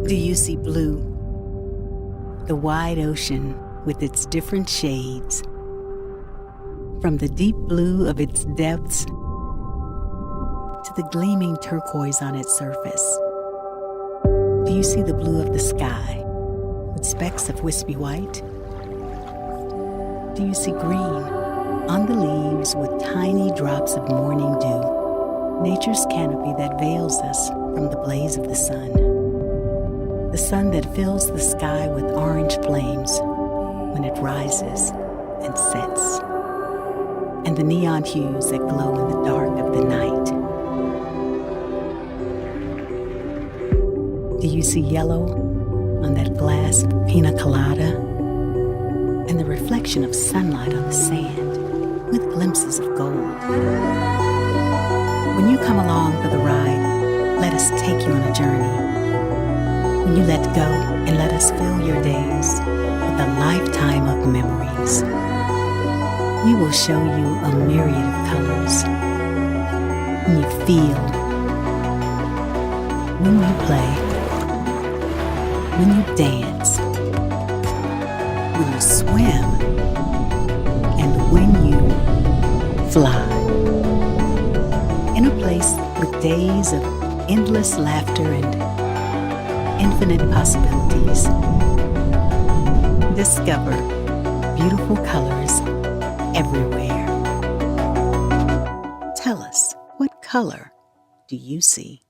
Do you see blue? The wide ocean with its different shades, from the deep blue of its depths to the gleaming turquoise on its surface. Do you see the blue of the sky with specks of wispy white? Do you see green on the leaves with tiny drops of morning dew, nature's canopy that veils us from the blaze of the sun that fills the sky with orange flames when it rises and sets, and the neon hues that glow in the dark of the night? Do you see yellow on that glass pina colada and the reflection of sunlight on the sand with glimpses of gold? When you come along for the ride, let us take you on a journey. When you let go and let us fill your days with a lifetime of memories, we will show you a myriad of colors. When you feel, when you play, when you dance, when you swim, and when you fly. In a place with days of endless laughter and infinite possibilities. Discover beautiful colors everywhere. Tell us, what color do you see?